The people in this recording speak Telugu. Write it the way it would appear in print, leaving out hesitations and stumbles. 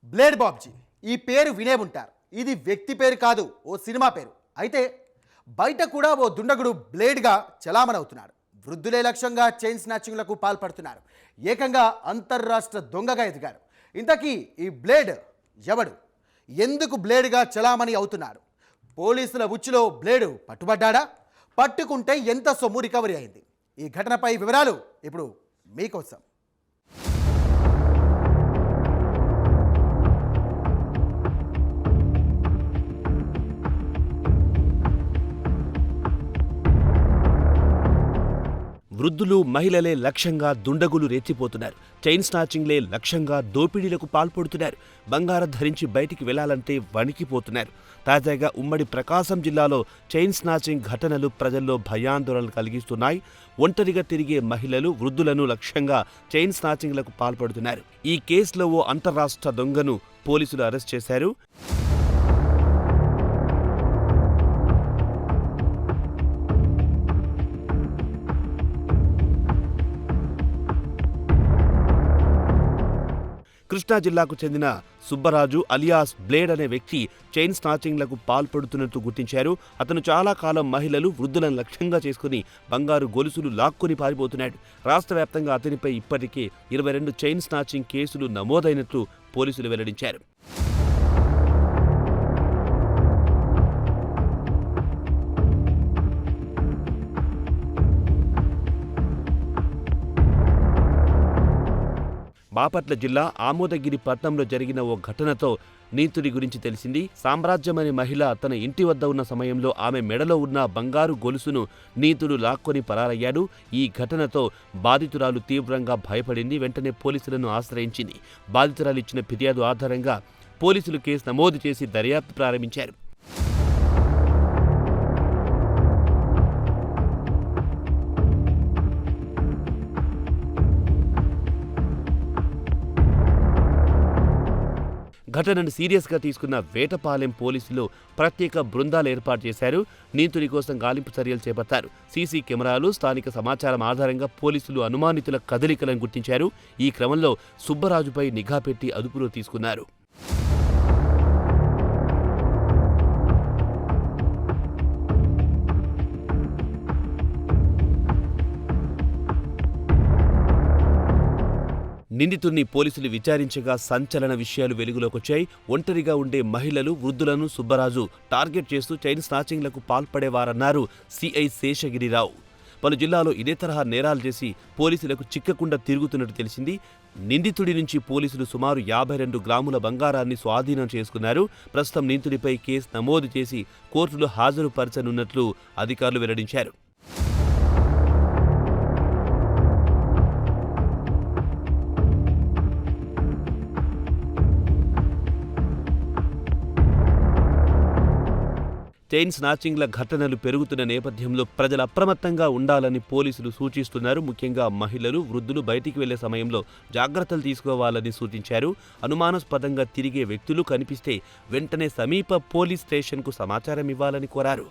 బ్లేడ్ బాబ్జీ ఈ పేరు వినే ఉంటారు. ఇది వ్యక్తి పేరు కాదు, ఓ సినిమా పేరు. అయితే బయట కూడా ఓ దుండగుడు బ్లేడ్గా చలామణవుతున్నాడు. వృద్ధులే లక్ష్యంగా చైన్ స్నాచింగ్లకు పాల్పడుతున్నారు. ఏకంగా అంతర్రాష్ట్ర దొంగగా ఎదిగారు. ఇంతకీ ఈ బ్లేడ్ ఎవడు? ఎందుకు బ్లేడ్గా చలామణి అవుతున్నాడు? పోలీసుల ఉచ్చులో బ్లేడు పట్టుబడ్డాడా? పట్టుకుంటే ఎంత సొమ్ము రికవరీ అయింది? ఈ ఘటనపై వివరాలు ఇప్పుడు మీకోసం. వృద్ధులు, మహిళలే లక్ష్యంగా దుండగులు రెచ్చిపోతున్నారు. చైన్ స్నాచింగ్లే లక్ష్యంగా దోపిడీలకు పాల్పడుతున్నారు. బంగారం ధరించి బయటికి వెళ్లాలంటే వణికిపోతున్నారు. తాజాగా ఉమ్మడి ప్రకాశం జిల్లాలో చైన్ స్నాచింగ్ ఘటనలు ప్రజల్లో భయాందోళనలు కలిగిస్తున్నాయి. ఒంటరిగా తిరిగే మహిళలు, వృద్ధులను లక్ష్యంగా చైన్ స్నాచింగ్లకు పాల్పడుతున్నారు. ఈ కేసులో ఓ అంతర్రాష్ట్ర దొంగను పోలీసులు అరెస్ట్ చేశారు. కృష్ణా జిల్లాకు చెందిన సుబ్బరాజు అలియాస్ బ్లేడ్ అనే వ్యక్తి చైన్ స్నాచింగ్లకు పాల్పడుతున్నట్టు గుర్తించారు. అతను చాలా కాలం మహిళలు, వృద్ధులను లక్ష్యంగా చేసుకుని బంగారు గొలుసులు లాక్కుని పారిపోతున్నాడు. రాష్ట్ర వ్యాప్తంగా అతనిపై ఇప్పటికే 22 చైన్ స్నాచింగ్ కేసులు నమోదైనట్లు పోలీసులు వెల్లడించారు. బాపట్ల జిల్లా ఆమోదగిరి పట్నంలో జరిగిన ఓ ఘటనతో నీతుడి గురించి తెలిసింది. సామ్రాజ్యం అనే మహిళ తన ఇంటి వద్ద ఉన్న సమయంలో ఆమె మెడలో ఉన్న బంగారు గొలుసును నీతుడు లాక్కొని పరారయ్యాడు. ఈ ఘటనతో బాధితురాలు తీవ్రంగా భయపడింది. వెంటనే పోలీసులను ఆశ్రయించింది. బాధితురాలు ఇచ్చిన ఫిర్యాదు ఆధారంగా పోలీసులు కేసు నమోదు చేసి దర్యాప్తు ప్రారంభించారు. ఘటనను సీరియస్గా తీసుకున్న వేటపాలెం పోలీసులు ప్రత్యేక బృందాలు ఏర్పాటు చేశారు. నీతుడి కోసం గాలింపు చర్యలు చేపట్టారు. సీసీ కెమెరాలు, స్థానిక సమాచారం ఆధారంగా పోలీసులు అనుమానితుల కదలికలను గుర్తించారు. ఈ క్రమంలో సుబ్బరాజుపై నిఘా పెట్టి అదుపులో తీసుకున్నారు. నిందితుడిని పోలీసులు విచారించగా సంచలన విషయాలు వెలుగులోకొచ్చాయి. ఒంటరిగా ఉండే మహిళలు, వృద్ధులను సుబ్బరాజు టార్గెట్ చేస్తూ చైన్ స్నాచింగ్లకు పాల్పడేవారన్నారు సిఐ శేషగిరిరావు. పలు జిల్లాలో ఇదే తరహా నేరాలు చేసి పోలీసులకు చిక్కకుండా తిరుగుతున్నట్టు తెలిసింది. నిందితుడి నుంచి పోలీసులు సుమారు 52 గ్రాముల బంగారాన్ని స్వాధీనం చేసుకున్నారు. ప్రస్తుతం నిందితుడిపై కేసు నమోదు చేసి కోర్టులో హాజరుపరచనున్నట్లు అధికారులు వెల్లడించారు. చైన్ స్నాచింగ్ల ఘటనలు పెరుగుతున్న నేపథ్యంలో ప్రజలు అప్రమత్తంగా ఉండాలని పోలీసులు సూచిస్తున్నారు. ముఖ్యంగా మహిళలు, వృద్ధులు బయటికి వెళ్లే సమయంలో జాగ్రత్తలు తీసుకోవాలని సూచించారు. అనుమానాస్పదంగా తిరిగే వ్యక్తులు కనిపిస్తే వెంటనే సమీప పోలీస్ స్టేషన్కు సమాచారం ఇవ్వాలని కోరారు.